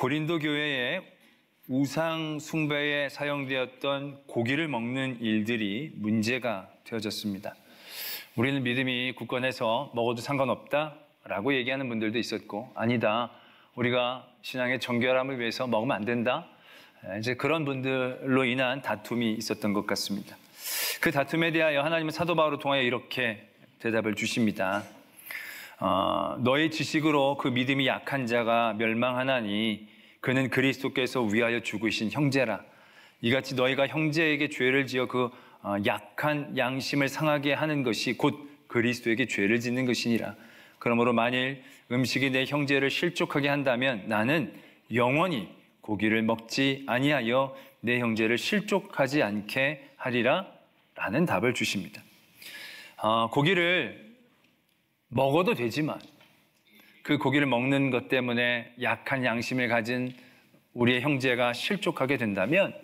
고린도 교회에 우상 숭배에 사용되었던 고기를 먹는 일들이 문제가 되어졌습니다. 우리는 믿음이 굳건해서 먹어도 상관없다라고 얘기하는 분들도 있었고, 아니다, 우리가 신앙의 정결함을 위해서 먹으면 안 된다, 이제 그런 분들로 인한 다툼이 있었던 것 같습니다. 그 다툼에 대하여 하나님은 사도 바울을 통하여 이렇게 대답을 주십니다. 너의 지식으로 그 믿음이 약한 자가 멸망하나니 그는 그리스도께서 위하여 죽으신 형제라. 이같이 너희가 형제에게 죄를 지어 그 약한 양심을 상하게 하는 것이 곧 그리스도에게 죄를 짓는 것이니라. 그러므로 만일 음식이 내 형제를 실족하게 한다면 나는 영원히 고기를 먹지 아니하여 내 형제를 실족하지 않게 하리라 라는 답을 주십니다. 고기를 먹어도 되지만 그 고기를 먹는 것 때문에 약한 양심을 가진 우리의 형제가 실족하게 된다면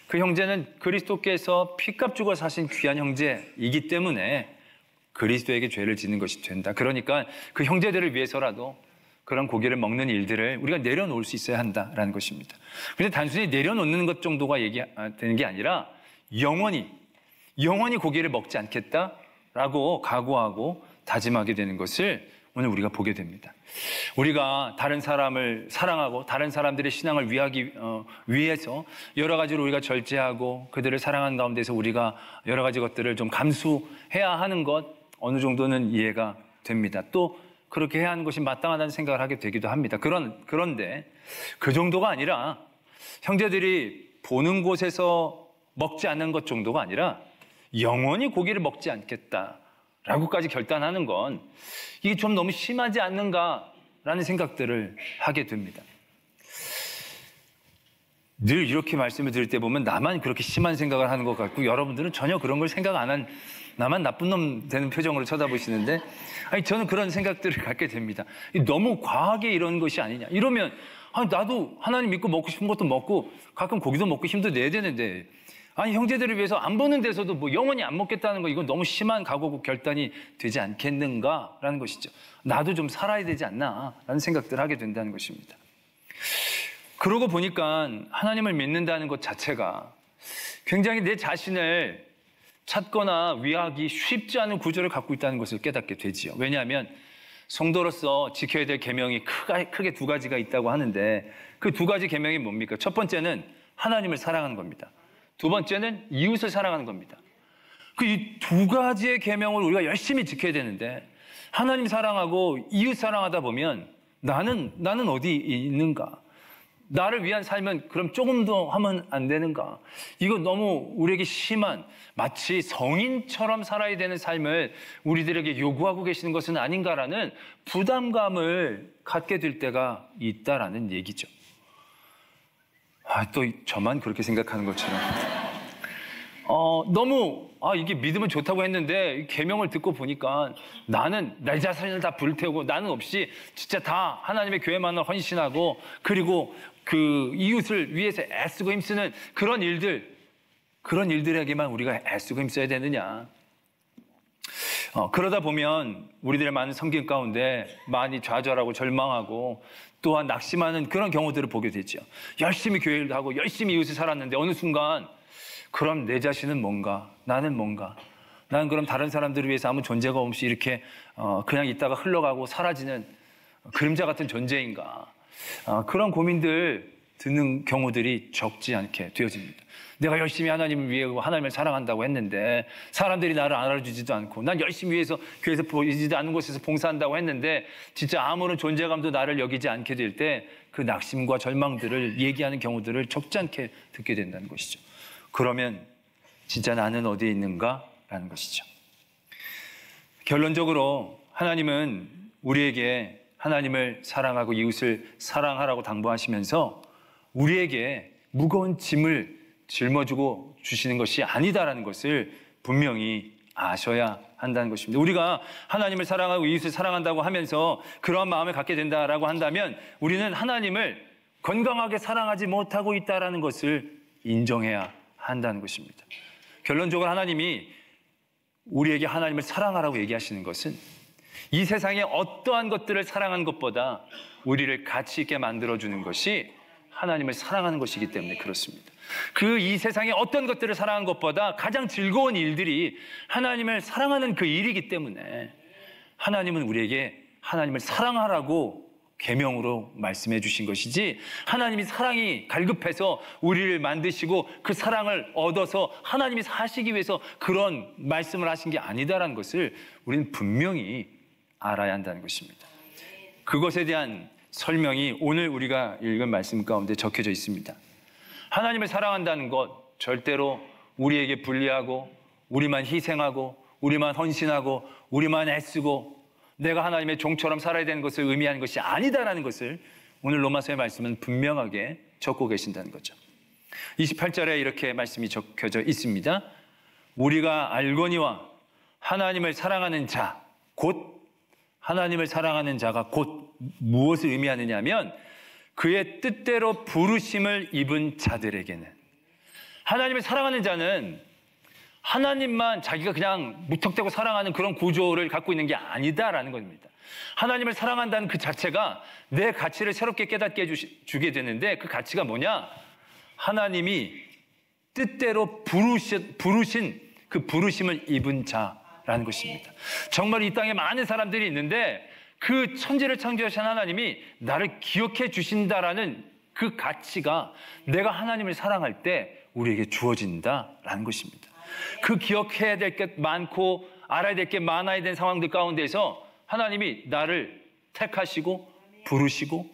그 형제는 그리스도께서 피값 주고 사신 귀한 형제이기 때문에 그리스도에게 죄를 짓는 것이 된다. 그러니까 그 형제들을 위해서라도 그런 고기를 먹는 일들을 우리가 내려놓을 수 있어야 한다라는 것입니다. 그런데 단순히 내려놓는 것 정도가 되는 게 아니라 영원히 고기를 먹지 않겠다라고 각오하고 다짐하게 되는 것을 오늘 우리가 보게 됩니다. 우리가 다른 사람을 사랑하고 다른 사람들의 신앙을 위해서 여러 가지로 우리가 절제하고 그들을 사랑하는 가운데서 우리가 여러 가지 것들을 좀 감수해야 하는 것 어느 정도는 이해가 됩니다. 또 그렇게 해야 하는 것이 마땅하다는 생각을 하게 되기도 합니다. 그런데 그 정도가 아니라 형제들이 보는 곳에서 먹지 않는 것 정도가 아니라 영원히 고기를 먹지 않겠다라고까지 결단하는 건 이게 좀 너무 심하지 않는가라는 생각들을 하게 됩니다. 늘 이렇게 말씀을 드릴 때 보면 나만 그렇게 심한 생각을 하는 것 같고 여러분들은 전혀 그런 걸 생각 안 한 나만 나쁜 놈 되는 표정으로 쳐다보시는데 저는 그런 생각들을 갖게 됩니다. 너무 과하게 이런 것이 아니냐. 이러면 나도 하나님 믿고 먹고 싶은 것도 먹고 가끔 고기도 먹고 힘도 내야 되는데 형제들을 위해서 안 보는 데서도 뭐 영원히 안 먹겠다는 거 이건 너무 심한 각오고 결단이 되지 않겠는가라는 것이죠. 나도 좀 살아야 되지 않나라는 생각들을 하게 된다는 것입니다. 그러고 보니까 하나님을 믿는다는 것 자체가 굉장히 내 자신을 찾거나 위하기 쉽지 않은 구조를 갖고 있다는 것을 깨닫게 되지요. 왜냐하면 성도로서 지켜야 될 계명이 크게 두 가지가 있다고 하는데 그 두 가지 계명이 뭡니까? 첫 번째는 하나님을 사랑하는 겁니다. 두 번째는 이웃을 사랑하는 겁니다. 그 이 두 가지의 계명을 우리가 열심히 지켜야 되는데 하나님 사랑하고 이웃 사랑하다 보면 나는 어디 있는가? 나를 위한 삶은 그럼 조금 더 하면 안 되는가? 이거 너무 우리에게 심한 마치 성인처럼 살아야 되는 삶을 우리들에게 요구하고 계시는 것은 아닌가라는 부담감을 갖게 될 때가 있다라는 얘기죠. 또 저만 그렇게 생각하는 것처럼 너무 이게 믿으면 좋다고 했는데 계명을 듣고 보니까 나는 내 자신을 다 불태우고 나는 없이 진짜 다 하나님의 교회만을 헌신하고 그리고 그 이웃을 위해서 애쓰고 힘쓰는 그런 일들에게만 우리가 애쓰고 힘써야 되느냐. 그러다 보면 우리들의 많은 섬김 가운데 많이 좌절하고 절망하고 또한 낙심하는 그런 경우들을 보게 되죠. 열심히 교회를 하고 열심히 이웃을 살았는데 어느 순간 그럼 내 자신은 뭔가? 나는 뭔가? 나는 그럼 다른 사람들을 위해서 아무 존재가 없이 이렇게 그냥 있다가 흘러가고 사라지는 그림자 같은 존재인가? 그런 고민들 드는 경우들이 적지 않게 되어집니다. 내가 열심히 하나님을 위해 하나님을 사랑한다고 했는데 사람들이 나를 알아주지도 않고 난 열심히 위해서 교회에서 보이지도 않는 곳에서 봉사한다고 했는데 진짜 아무런 존재감도 나를 여기지 않게 될 때 그 낙심과 절망들을 얘기하는 경우들을 적지 않게 듣게 된다는 것이죠. 그러면 진짜 나는 어디에 있는가? 라는 것이죠. 결론적으로 하나님은 우리에게 하나님을 사랑하고 이웃을 사랑하라고 당부하시면서 우리에게 무거운 짐을 짊어지고 주시는 것이 아니다라는 것을 분명히 아셔야 한다는 것입니다. 우리가 하나님을 사랑하고 이웃을 사랑한다고 하면서 그러한 마음을 갖게 된다라고 한다면 우리는 하나님을 건강하게 사랑하지 못하고 있다라는 것을 인정해야 한다는 것입니다. 결론적으로 하나님이 우리에게 하나님을 사랑하라고 얘기하시는 것은 이 세상의 어떠한 것들을 사랑한 것보다 우리를 가치 있게 만들어주는 것이 하나님을 사랑하는 것이기 때문에 그렇습니다. 그 이 세상의 어떤 것들을 사랑하는 것보다 가장 즐거운 일들이 하나님을 사랑하는 그 일이기 때문에 하나님은 우리에게 하나님을 사랑하라고 계명으로 말씀해 주신 것이지, 하나님이 사랑이 갈급해서 우리를 만드시고 그 사랑을 얻어서 하나님이 사시기 위해서 그런 말씀을 하신 게 아니다라는 것을 우리는 분명히 알아야 한다는 것입니다. 그것에 대한 설명이 오늘 우리가 읽은 말씀 가운데 적혀져 있습니다. 하나님을 사랑한다는 것 절대로 우리에게 불리하고 우리만 희생하고 우리만 헌신하고 우리만 애쓰고 내가 하나님의 종처럼 살아야 되는 것을 의미하는 것이 아니다라는 것을 오늘 로마서의 말씀은 분명하게 적고 계신다는 거죠. 28절에 이렇게 말씀이 적혀져 있습니다. 우리가 알거니와 하나님을 사랑하는 자, 곧 하나님을 사랑하는 자가 곧 무엇을 의미하느냐 하면 그의 뜻대로 부르심을 입은 자들에게는, 하나님을 사랑하는 자는 하나님만 자기가 그냥 무턱대고 사랑하는 그런 구조를 갖고 있는 게 아니다라는 겁니다. 하나님을 사랑한다는 그 자체가 내 가치를 새롭게 깨닫게 주게 되는데, 그 가치가 뭐냐? 하나님이 뜻대로 부르신 그 부르심을 입은 자라는 것입니다. 정말 이 땅에 많은 사람들이 있는데 그 천지를 창조하신 하나님이 나를 기억해 주신다라는 그 가치가 내가 하나님을 사랑할 때 우리에게 주어진다라는 것입니다. 그 기억해야 될 게 많고 알아야 될 게 많아야 되는 상황들 가운데서 하나님이 나를 택하시고 부르시고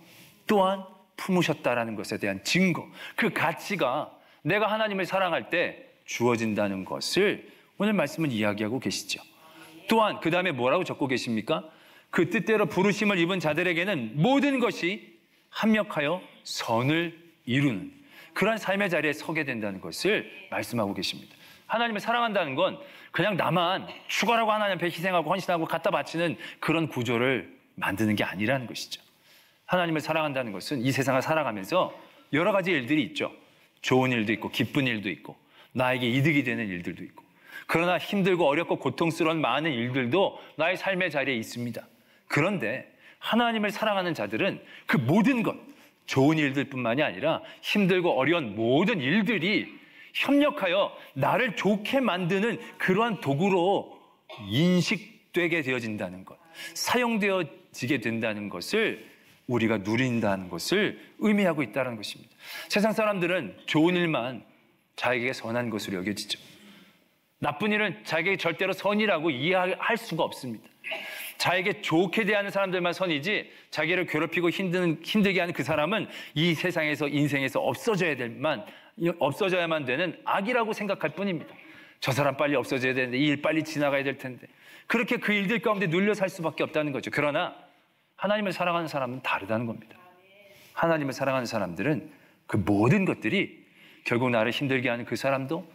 또한 품으셨다라는 것에 대한 증거, 그 가치가 내가 하나님을 사랑할 때 주어진다는 것을 오늘 말씀은 이야기하고 계시죠. 또한 그 다음에 뭐라고 적고 계십니까? 그 뜻대로 부르심을 입은 자들에게는 모든 것이 합력하여 선을 이루는 그러한 삶의 자리에 서게 된다는 것을 말씀하고 계십니다. 하나님을 사랑한다는 건 그냥 나만 죽어라고 하나님 앞에 희생하고 헌신하고 갖다 바치는 그런 구조를 만드는 게 아니라는 것이죠. 하나님을 사랑한다는 것은 이 세상을 살아가면서 여러 가지 일들이 있죠. 좋은 일도 있고 기쁜 일도 있고 나에게 이득이 되는 일들도 있고, 그러나 힘들고 어렵고 고통스러운 많은 일들도 나의 삶의 자리에 있습니다. 그런데 하나님을 사랑하는 자들은 그 모든 것, 좋은 일들뿐만이 아니라 힘들고 어려운 모든 일들이 협력하여 나를 좋게 만드는 그러한 도구로 인식되게 되어진다는 것, 사용되어지게 된다는 것을 우리가 누린다는 것을 의미하고 있다는 것입니다. 세상 사람들은 좋은 일만 자에게 선한 것으로 여겨지죠. 나쁜 일은 자에게 절대로 선이라고 이해할 수가 없습니다. 자에게 좋게 대하는 사람들만 선이지 자기를 괴롭히고 힘들게 하는 그 사람은 이 세상에서 인생에서 없어져야만 되는 악이라고 생각할 뿐입니다. 저 사람 빨리 없어져야 되는데 이 일 빨리 지나가야 될 텐데, 그렇게 그 일들 가운데 눌려 살 수밖에 없다는 거죠. 그러나 하나님을 사랑하는 사람은 다르다는 겁니다. 하나님을 사랑하는 사람들은 그 모든 것들이 결국 나를 힘들게 하는 그 사람도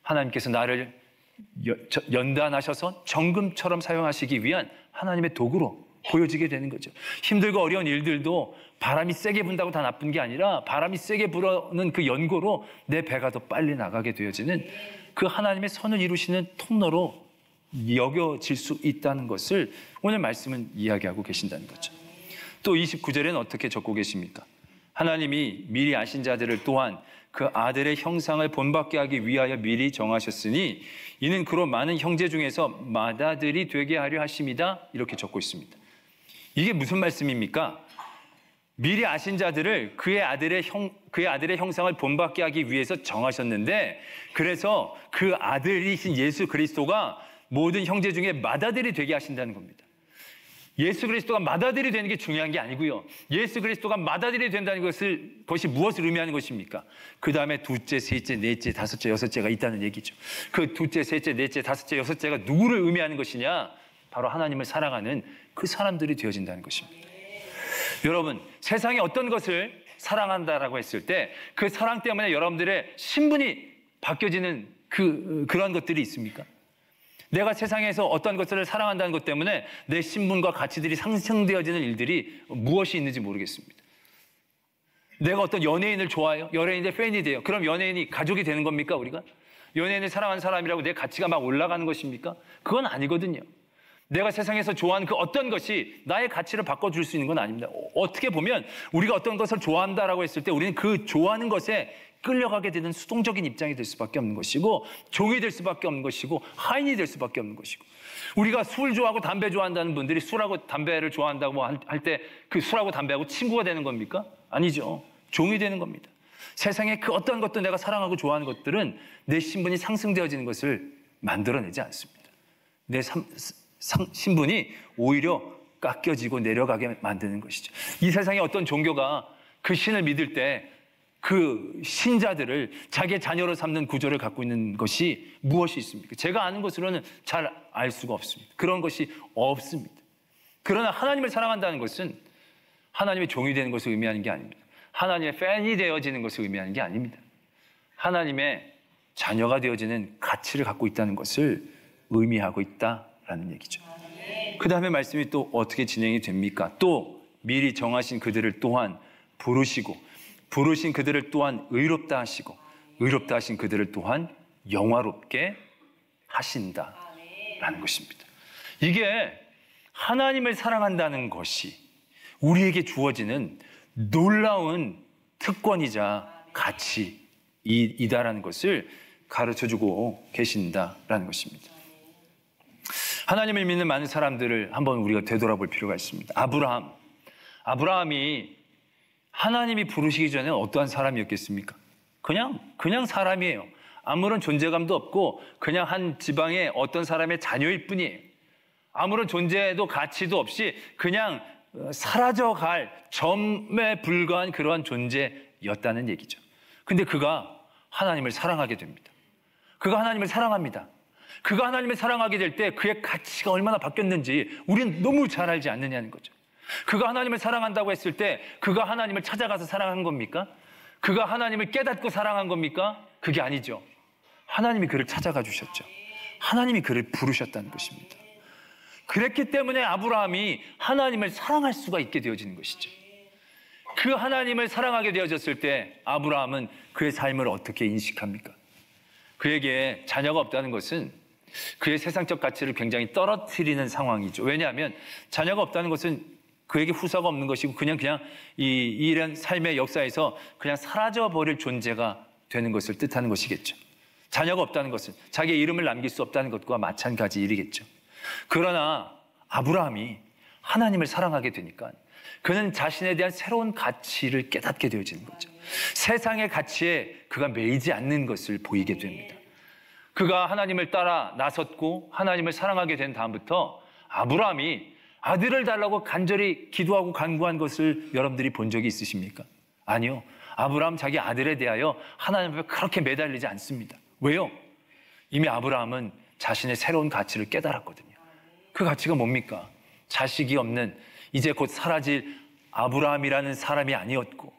하나님께서 나를 연단하셔서 정금처럼 사용하시기 위한 하나님의 도구로 보여지게 되는 거죠. 힘들고 어려운 일들도 바람이 세게 분다고 다 나쁜 게 아니라 바람이 세게 불어는 그 연고로 내 배가 더 빨리 나가게 되어지는 그 하나님의 선을 이루시는 통로로 여겨질 수 있다는 것을 오늘 말씀은 이야기하고 계신다는 거죠. 또 29절에는 어떻게 적고 계십니까? 하나님이 미리 아신 자들을 또한 그 아들의 형상을 본받게 하기 위하여 미리 정하셨으니 이는 그로 많은 형제 중에서 맏아들이 되게 하려 하심이다, 이렇게 적고 있습니다. 이게 무슨 말씀입니까? 미리 아신 자들을 그의 아들의 형상을 본받게 하기 위해서 정하셨는데, 그래서 그 아들이신 예수 그리스도가 모든 형제 중에 맏아들이 되게 하신다는 겁니다. 예수 그리스도가 맏아들이 되는 게 중요한 게 아니고요. 예수 그리스도가 맏아들이 된다는 것이 무엇을 의미하는 것입니까? 그 다음에 둘째, 셋째, 넷째, 다섯째, 여섯째가 있다는 얘기죠. 그 둘째, 셋째, 넷째, 다섯째, 여섯째가 누구를 의미하는 것이냐? 바로 하나님을 사랑하는 그 사람들이 되어진다는 것입니다. 여러분, 세상에 어떤 것을 사랑한다라고 했을 때 그 사랑 때문에 여러분들의 신분이 바뀌어지는 그런 것들이 있습니까? 내가 세상에서 어떤 것들을 사랑한다는 것 때문에 내 신분과 가치들이 상승되어지는 일들이 무엇이 있는지 모르겠습니다. 내가 어떤 연예인을 좋아해요? 연예인의 팬이 돼요. 그럼 연예인이 가족이 되는 겁니까, 우리가? 연예인을 사랑하는 사람이라고 내 가치가 막 올라가는 것입니까? 그건 아니거든요. 내가 세상에서 좋아하는 그 어떤 것이 나의 가치를 바꿔줄 수 있는 건 아닙니다. 어떻게 보면 우리가 어떤 것을 좋아한다라고 했을 때 우리는 그 좋아하는 것에 끌려가게 되는 수동적인 입장이 될 수밖에 없는 것이고, 종이 될 수밖에 없는 것이고, 하인이 될 수밖에 없는 것이고, 우리가 술 좋아하고 담배 좋아한다는 분들이 술하고 담배를 좋아한다고 할 때 그 술하고 담배하고 친구가 되는 겁니까? 아니죠. 종이 되는 겁니다. 세상에 그 어떤 것도 내가 사랑하고 좋아하는 것들은 내 신분이 상승되어지는 것을 만들어내지 않습니다. 내 신분이 오히려 깎여지고 내려가게 만드는 것이죠. 이 세상에 어떤 종교가 그 신을 믿을 때 그 신자들을 자기의 자녀로 삼는 구조를 갖고 있는 것이 무엇이 있습니까? 제가 아는 것으로는 잘 알 수가 없습니다. 그런 것이 없습니다. 그러나 하나님을 사랑한다는 것은 하나님의 종이 되는 것을 의미하는 게 아닙니다. 하나님의 팬이 되어지는 것을 의미하는 게 아닙니다. 하나님의 자녀가 되어지는 가치를 갖고 있다는 것을 의미하고 있다라는 얘기죠. 그 다음에 말씀이 또 어떻게 진행이 됩니까? 또 미리 정하신 그들을 또한 부르신 그들을 또한 의롭다 하시고, 의롭다 하신 그들을 또한 영화롭게 하신다라는 것입니다. 이게 하나님을 사랑한다는 것이 우리에게 주어지는 놀라운 특권이자 가치이다라는 것을 가르쳐주고 계신다라는 것입니다. 하나님을 믿는 많은 사람들을 한번 우리가 되돌아볼 필요가 있습니다. 아브라함이 하나님이 부르시기 전에 어떠한 사람이었겠습니까? 그냥 사람이에요. 아무런 존재감도 없고 그냥 한 지방의 어떤 사람의 자녀일 뿐이에요. 아무런 존재도 가치도 없이 그냥 사라져갈 점에 불과한 그러한 존재였다는 얘기죠. 근데 그가 하나님을 사랑하게 됩니다. 그가 하나님을 사랑합니다. 그가 하나님을 사랑하게 될 때 그의 가치가 얼마나 바뀌었는지 우리는 너무 잘 알지 않느냐는 거죠. 그가 하나님을 사랑한다고 했을 때 그가 하나님을 찾아가서 사랑한 겁니까? 그가 하나님을 깨닫고 사랑한 겁니까? 그게 아니죠. 하나님이 그를 찾아가 주셨죠. 하나님이 그를 부르셨다는 것입니다. 그랬기 때문에 아브라함이 하나님을 사랑할 수가 있게 되어지는 것이죠. 그 하나님을 사랑하게 되어졌을 때 아브라함은 그의 삶을 어떻게 인식합니까? 그에게 자녀가 없다는 것은 그의 세상적 가치를 굉장히 떨어뜨리는 상황이죠. 왜냐하면 자녀가 없다는 것은 그에게 후사가 없는 것이고 그냥 이런 삶의 역사에서 그냥 사라져버릴 존재가 되는 것을 뜻하는 것이겠죠. 자녀가 없다는 것은 자기의 이름을 남길 수 없다는 것과 마찬가지 일이겠죠. 그러나 아브라함이 하나님을 사랑하게 되니까 그는 자신에 대한 새로운 가치를 깨닫게 되어지는 거죠. 세상의 가치에 그가 매이지 않는 것을 보이게 됩니다. 그가 하나님을 따라 나섰고 하나님을 사랑하게 된 다음부터 아브라함이 아들을 달라고 간절히 기도하고 간구한 것을 여러분들이 본 적이 있으십니까? 아니요. 아브라함 자기 아들에 대하여 하나님 앞에 그렇게 매달리지 않습니다. 왜요? 이미 아브라함은 자신의 새로운 가치를 깨달았거든요. 그 가치가 뭡니까? 자식이 없는 이제 곧 사라질 아브라함이라는 사람이 아니었고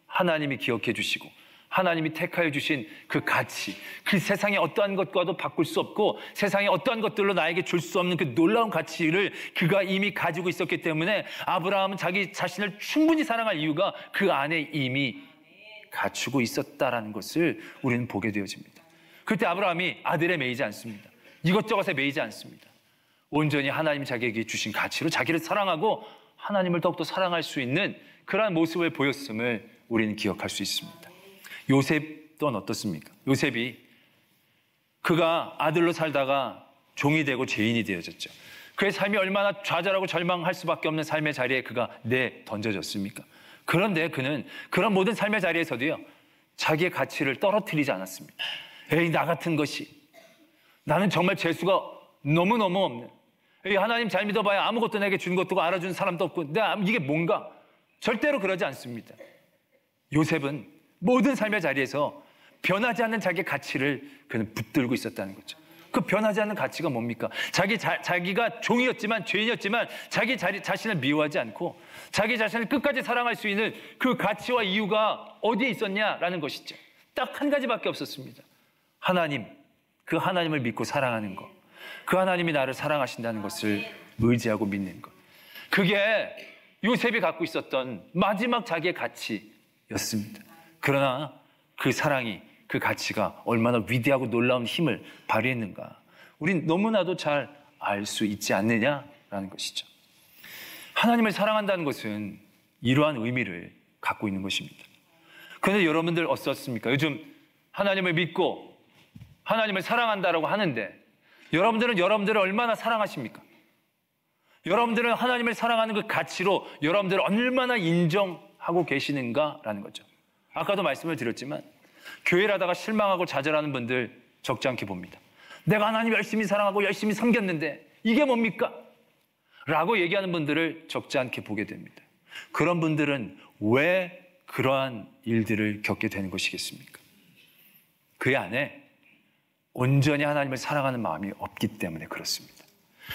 하나님이 기억해 주시고 하나님이 택하여 주신 그 가치, 그 세상의 어떠한 것과도 바꿀 수 없고 세상의 어떠한 것들로 나에게 줄 수 없는 그 놀라운 가치를 그가 이미 가지고 있었기 때문에 아브라함은 자기 자신을 충분히 사랑할 이유가 그 안에 이미 갖추고 있었다라는 것을 우리는 보게 되어집니다. 그때 아브라함이 아들에 매이지 않습니다. 이것저것에 매이지 않습니다. 온전히 하나님이 자기에게 주신 가치로 자기를 사랑하고 하나님을 더욱더 사랑할 수 있는 그러한 모습을 보였음을 우리는 기억할 수 있습니다. 요셉 또한 어떻습니까? 요셉이 그가 아들로 살다가 종이 되고 죄인이 되어졌죠. 그의 삶이 얼마나 좌절하고 절망할 수밖에 없는 삶의 자리에 그가 던져졌습니까? 그런데 그는 그런 모든 삶의 자리에서도요, 자기의 가치를 떨어뜨리지 않았습니다. 에이, 나 같은 것이, 나는 정말 재수가 너무너무 없는, 에이, 하나님 잘 믿어봐야 아무것도 내게 준 것도 없고 알아준 사람도 없고 내가 이게 뭔가, 절대로 그러지 않습니다. 요셉은 모든 삶의 자리에서 변하지 않는 자기의 가치를 그는 붙들고 있었다는 거죠. 그 변하지 않는 가치가 뭡니까? 자기가 종이었지만, 죄인이었지만 자기 자신을 미워하지 않고 자기 자신을 끝까지 사랑할 수 있는 그 가치와 이유가 어디에 있었냐라는 것이죠. 딱 한 가지밖에 없었습니다. 하나님, 그 하나님을 믿고 사랑하는 것, 그 하나님이 나를 사랑하신다는 것을 의지하고 믿는 것, 그게 요셉이 갖고 있었던 마지막 자기의 가치였습니다. 그러나 그 사랑이, 그 가치가 얼마나 위대하고 놀라운 힘을 발휘했는가, 우린 너무나도 잘 알 수 있지 않느냐라는 것이죠. 하나님을 사랑한다는 것은 이러한 의미를 갖고 있는 것입니다. 그런데 여러분들 어떻습니까? 요즘 하나님을 믿고 하나님을 사랑한다라고 하는데 여러분들은 여러분들을 얼마나 사랑하십니까? 여러분들은 하나님을 사랑하는 그 가치로 여러분들을 얼마나 인정하고 계시는가라는 거죠. 아까도 말씀을 드렸지만 교회를 하다가 실망하고 좌절하는 분들 적지 않게 봅니다. 내가 하나님을 열심히 사랑하고 열심히 섬겼는데 이게 뭡니까? 라고 얘기하는 분들을 적지 않게 보게 됩니다. 그런 분들은 왜 그러한 일들을 겪게 되는 것이겠습니까? 그 안에 온전히 하나님을 사랑하는 마음이 없기 때문에 그렇습니다.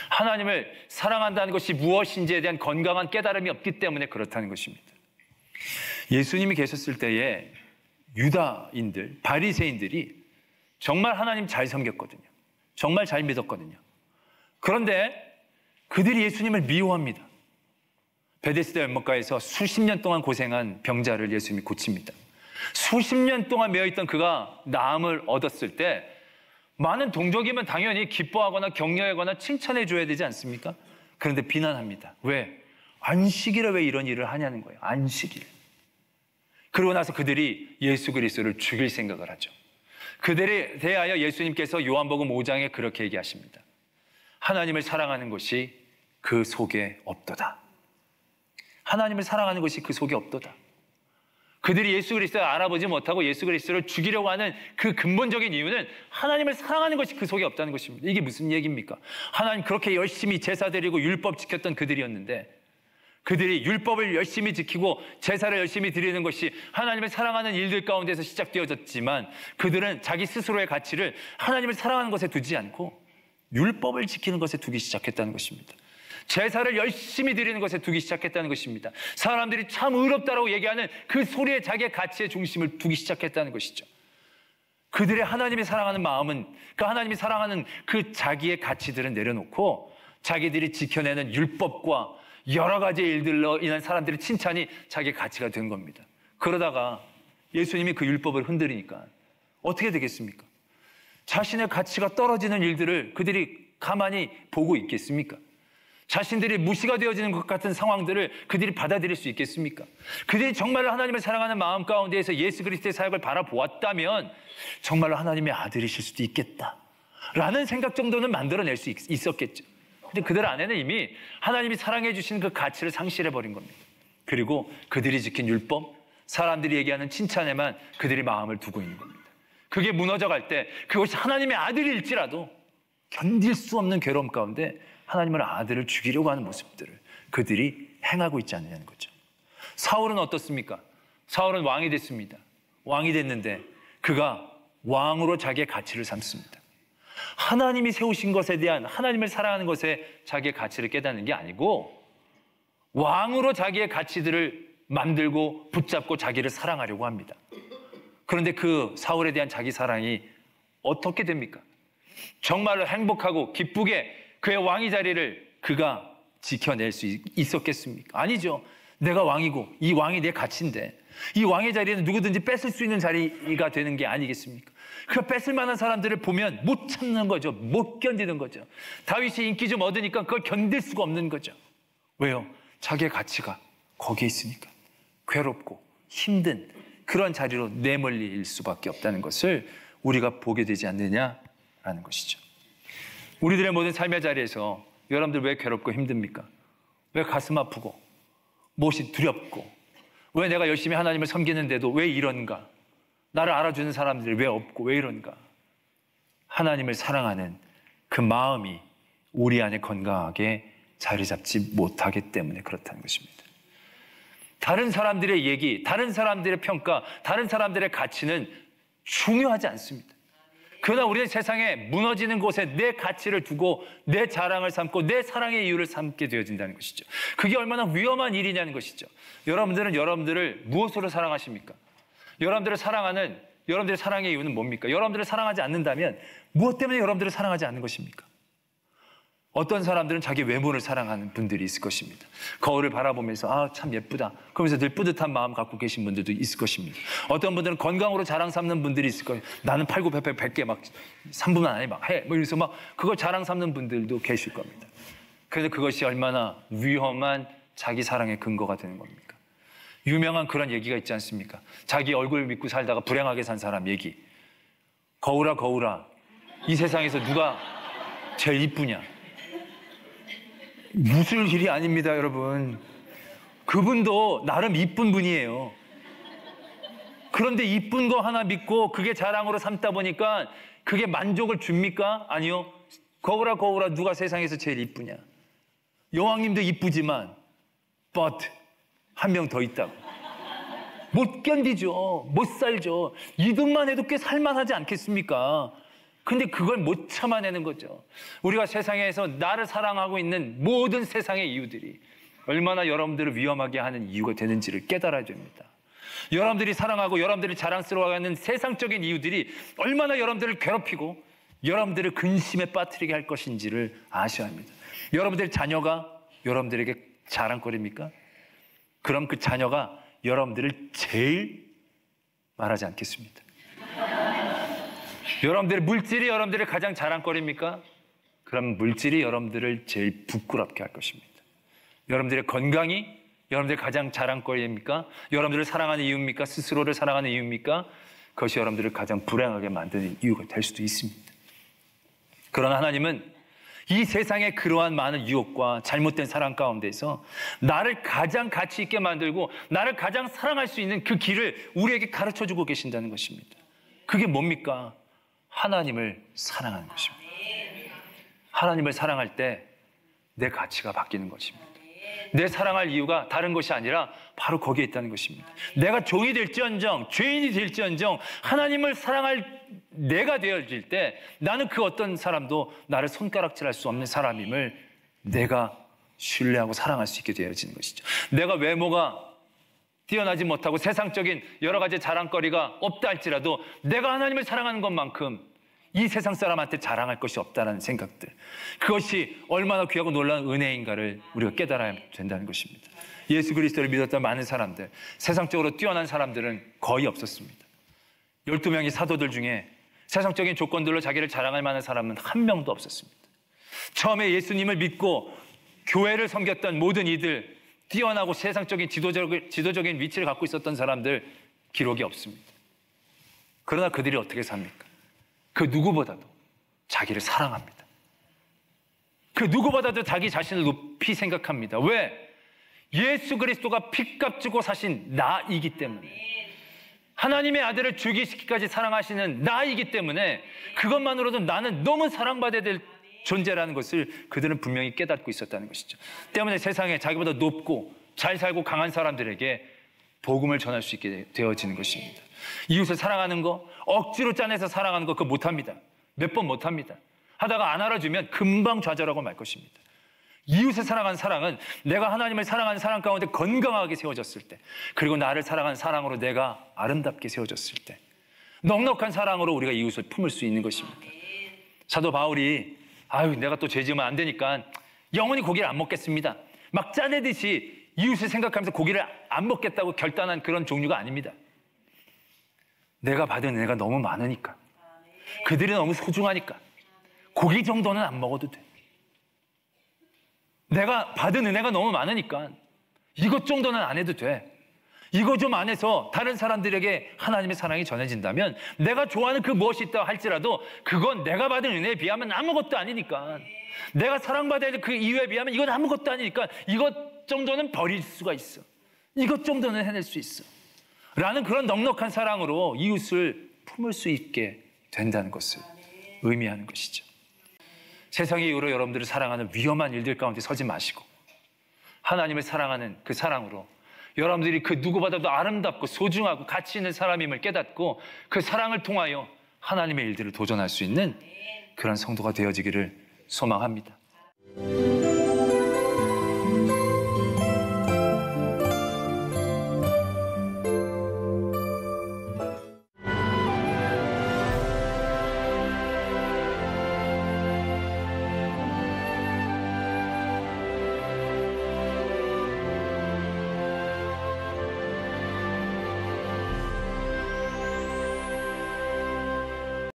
하나님을 사랑한다는 것이 무엇인지에 대한 건강한 깨달음이 없기 때문에 그렇다는 것입니다. 예수님이 계셨을 때에 유다인들, 바리새인들이 정말 하나님 잘 섬겼거든요. 정말 잘 믿었거든요. 그런데 그들이 예수님을 미워합니다. 베데스다 연못가에서 수십 년 동안 고생한 병자를 예수님이 고칩니다. 수십 년 동안 매어있던 그가 나음을 얻었을 때 많은 동족이면 당연히 기뻐하거나 격려하거나 칭찬해 줘야 되지 않습니까? 그런데 비난합니다. 왜? 안식일에 왜 이런 일을 하냐는 거예요. 안식일. 그러고 나서 그들이 예수 그리스도를 죽일 생각을 하죠. 그들에 대하여 예수님께서 요한복음 5장에 그렇게 얘기하십니다. 하나님을 사랑하는 것이 그 속에 없도다. 하나님을 사랑하는 것이 그 속에 없도다. 그들이 예수 그리스도를 알아보지 못하고 예수 그리스도를 죽이려고 하는 그 근본적인 이유는 하나님을 사랑하는 것이 그 속에 없다는 것입니다. 이게 무슨 얘기입니까? 하나님 그렇게 열심히 제사 드리고 율법 지켰던 그들이었는데 그들이 율법을 열심히 지키고 제사를 열심히 드리는 것이 하나님을 사랑하는 일들 가운데서 시작되어졌지만 그들은 자기 스스로의 가치를 하나님을 사랑하는 것에 두지 않고 율법을 지키는 것에 두기 시작했다는 것입니다. 제사를 열심히 드리는 것에 두기 시작했다는 것입니다. 사람들이 참 의롭다라고 얘기하는 그 소리에 자기의 가치의 중심을 두기 시작했다는 것이죠. 그들의 하나님이 사랑하는 마음은 그 하나님이 사랑하는 그 자기의 가치들은 내려놓고 자기들이 지켜내는 율법과 여러 가지 일들로 인한 사람들의 칭찬이 자기의 가치가 된 겁니다. 그러다가 예수님이 그 율법을 흔들으니까 어떻게 되겠습니까? 자신의 가치가 떨어지는 일들을 그들이 가만히 보고 있겠습니까? 자신들이 무시가 되어지는 것 같은 상황들을 그들이 받아들일 수 있겠습니까? 그들이 정말로 하나님을 사랑하는 마음 가운데에서 예수 그리스도의 사역을 바라보았다면 정말로 하나님의 아들이실 수도 있겠다라는 생각 정도는 만들어낼 수 있었겠죠. 근데 그들 안에는 이미 하나님이 사랑해 주신 그 가치를 상실해버린 겁니다. 그리고 그들이 지킨 율법, 사람들이 얘기하는 칭찬에만 그들이 마음을 두고 있는 겁니다. 그게 무너져갈 때 그것이 하나님의 아들일지라도 견딜 수 없는 괴로움 가운데 하나님의 아들을 죽이려고 하는 모습들을 그들이 행하고 있지 않느냐는 거죠. 사울은 어떻습니까? 사울은 왕이 됐습니다. 왕이 됐는데 그가 왕으로 자기의 가치를 삼습니다. 하나님이 세우신 것에 대한 하나님을 사랑하는 것에 자기의 가치를 깨닫는 게 아니고 왕으로 자기의 가치들을 만들고 붙잡고 자기를 사랑하려고 합니다. 그런데 그 사울에 대한 자기 사랑이 어떻게 됩니까? 정말로 행복하고 기쁘게 그의 왕위 자리를 그가 지켜낼 수 있었겠습니까? 아니죠. 내가 왕이고 이 왕이 내 가치인데 이 왕의 자리에는 누구든지 뺏을 수 있는 자리가 되는 게 아니겠습니까? 그 뺏을 만한 사람들을 보면 못 참는 거죠. 못 견디는 거죠. 다윗이 인기 좀 얻으니까 그걸 견딜 수가 없는 거죠. 왜요? 자기의 가치가 거기에 있으니까 괴롭고 힘든 그런 자리로 내몰릴 수밖에 없다는 것을 우리가 보게 되지 않느냐라는 것이죠. 우리들의 모든 삶의 자리에서 여러분들 왜 괴롭고 힘듭니까? 왜 가슴 아프고 무엇이 두렵고 왜 내가 열심히 하나님을 섬기는데도 왜 이런가? 나를 알아주는 사람들이 왜 없고 왜 이런가? 하나님을 사랑하는 그 마음이 우리 안에 건강하게 자리 잡지 못하기 때문에 그렇다는 것입니다. 다른 사람들의 얘기, 다른 사람들의 평가, 다른 사람들의 가치는 중요하지 않습니다. 그러나 우리는 세상에 무너지는 곳에 내 가치를 두고 내 자랑을 삼고 내 사랑의 이유를 삼게 되어진다는 것이죠. 그게 얼마나 위험한 일이냐는 것이죠. 여러분들은 여러분들을 무엇으로 사랑하십니까? 여러분들을 사랑하는 여러분들의 사랑의 이유는 뭡니까? 여러분들을 사랑하지 않는다면 무엇 때문에 여러분들을 사랑하지 않는 것입니까? 어떤 사람들은 자기 외모를 사랑하는 분들이 있을 것입니다. 거울을 바라보면서 아, 참 예쁘다. 그러면서 늘 뿌듯한 마음 갖고 계신 분들도 있을 것입니다. 어떤 분들은 건강으로 자랑 삼는 분들이 있을 거예요. 나는 팔굽혀펴 100개 막 3분 안에 막 해. 뭐 이래서 막 그걸 자랑 삼는 분들도 계실 겁니다. 그래서 그것이 얼마나 위험한 자기 사랑의 근거가 되는 겁니까? 유명한 그런 얘기가 있지 않습니까? 자기 얼굴 믿고 살다가 불행하게 산 사람 얘기. 거울아 거울아, 이 세상에서 누가 제일 이쁘냐? 무술 일이 아닙니다, 여러분. 그분도 나름 이쁜 분이에요. 그런데 이쁜 거 하나 믿고 그게 자랑으로 삼다 보니까 그게 만족을 줍니까? 아니요. 거울아 거울아, 누가 세상에서 제일 이쁘냐? 여왕님도 이쁘지만 but 한 명 더 있다고. 못 견디죠. 못 살죠. 이것만 해도 꽤 살만하지 않겠습니까? 근데 그걸 못 참아내는 거죠. 우리가 세상에서 나를 사랑하고 있는 모든 세상의 이유들이 얼마나 여러분들을 위험하게 하는 이유가 되는지를 깨달아야 됩니다. 여러분들이 사랑하고 여러분들이 자랑스러워하는 세상적인 이유들이 얼마나 여러분들을 괴롭히고 여러분들을 근심에 빠뜨리게 할 것인지를 아셔야 합니다. 여러분들의 자녀가 여러분들에게 자랑거리입니까? 그럼 그 자녀가 여러분들을 제일 말하지 않겠습니다. 여러분들의 물질이 여러분들의 가장 자랑거리입니까? 그럼 물질이 여러분들을 제일 부끄럽게 할 것입니다. 여러분들의 건강이 여러분들의 가장 자랑거리입니까? 여러분들을 사랑하는 이유입니까? 스스로를 사랑하는 이유입니까? 그것이 여러분들을 가장 불행하게 만드는 이유가 될 수도 있습니다. 그러나 하나님은 이 세상의 그러한 많은 유혹과 잘못된 사랑 가운데서 나를 가장 가치 있게 만들고 나를 가장 사랑할 수 있는 그 길을 우리에게 가르쳐주고 계신다는 것입니다. 그게 뭡니까? 하나님을 사랑하는 것입니다. 하나님을 사랑할 때 내 가치가 바뀌는 것입니다. 내 사랑할 이유가 다른 것이 아니라 바로 거기에 있다는 것입니다. 내가 종이 될지언정, 죄인이 될지언정 하나님을 사랑할 내가 되어질 때 나는 그 어떤 사람도 나를 손가락질할 수 없는 사람임을 내가 신뢰하고 사랑할 수 있게 되어지는 것이죠. 내가 외모가 뛰어나지 못하고 세상적인 여러 가지 자랑거리가 없다 할지라도 내가 하나님을 사랑하는 것만큼 이 세상 사람한테 자랑할 것이 없다는 생각들, 그것이 얼마나 귀하고 놀라운 은혜인가를 우리가 깨달아야 된다는 것입니다. 예수 그리스도를 믿었던 많은 사람들, 세상적으로 뛰어난 사람들은 거의 없었습니다. 12명의 사도들 중에 세상적인 조건들로 자기를 자랑할 만한 사람은 한 명도 없었습니다. 처음에 예수님을 믿고 교회를 섬겼던 모든 이들, 뛰어나고 세상적인 지도적인 위치를 갖고 있었던 사람들 기록이 없습니다. 그러나 그들이 어떻게 삽니까? 그 누구보다도 자기를 사랑합니다. 그 누구보다도 자기 자신을 높이 생각합니다. 왜? 예수 그리스도가 피값 주고 사신 나이기 때문에, 하나님의 아들을 죽이시기까지 사랑하시는 나이기 때문에 그것만으로도 나는 너무 사랑받아야 될 존재라는 것을 그들은 분명히 깨닫고 있었다는 것이죠. 때문에 세상에 자기보다 높고 잘 살고 강한 사람들에게 복음을 전할 수 있게 되어지는 것입니다. 이웃을 사랑하는 거, 억지로 짜내서 사랑하는 거 그거 못합니다. 몇 번 못합니다. 하다가 안 알아주면 금방 좌절하고 말 것입니다. 이웃을 사랑하는 사랑은 내가 하나님을 사랑하는 사랑 가운데 건강하게 세워졌을 때, 그리고 나를 사랑하는 사랑으로 내가 아름답게 세워졌을 때, 넉넉한 사랑으로 우리가 이웃을 품을 수 있는 것입니다. 사도 바울이 내가 또 죄 지으면 안 되니까 영원히 고기를 안 먹겠습니다, 막 짜내듯이 이웃을 생각하면서 고기를 안 먹겠다고 결단한 그런 종류가 아닙니다. 내가 받은 은혜가 너무 많으니까, 그들이 너무 소중하니까 고기 정도는 안 먹어도 돼. 내가 받은 은혜가 너무 많으니까 이것 정도는 안 해도 돼. 이거 좀 안 해서 다른 사람들에게 하나님의 사랑이 전해진다면 내가 좋아하는 그 무엇이 있다 할지라도 그건 내가 받은 은혜에 비하면 아무것도 아니니까, 내가 사랑받아야 될 그 이유에 비하면 이건 아무것도 아니니까 이것 정도는 버릴 수가 있어, 이것 정도는 해낼 수 있어 라는 그런 넉넉한 사랑으로 이웃을 품을 수 있게 된다는 것을 의미하는 것이죠. 세상의 이유로 여러분들을 사랑하는 위험한 일들 가운데 서지 마시고 하나님을 사랑하는 그 사랑으로 여러분들이 그 누구보다도 아름답고 소중하고 가치 있는 사람임을 깨닫고 그 사랑을 통하여 하나님의 일들을 도전할 수 있는 그런 성도가 되어지기를 소망합니다.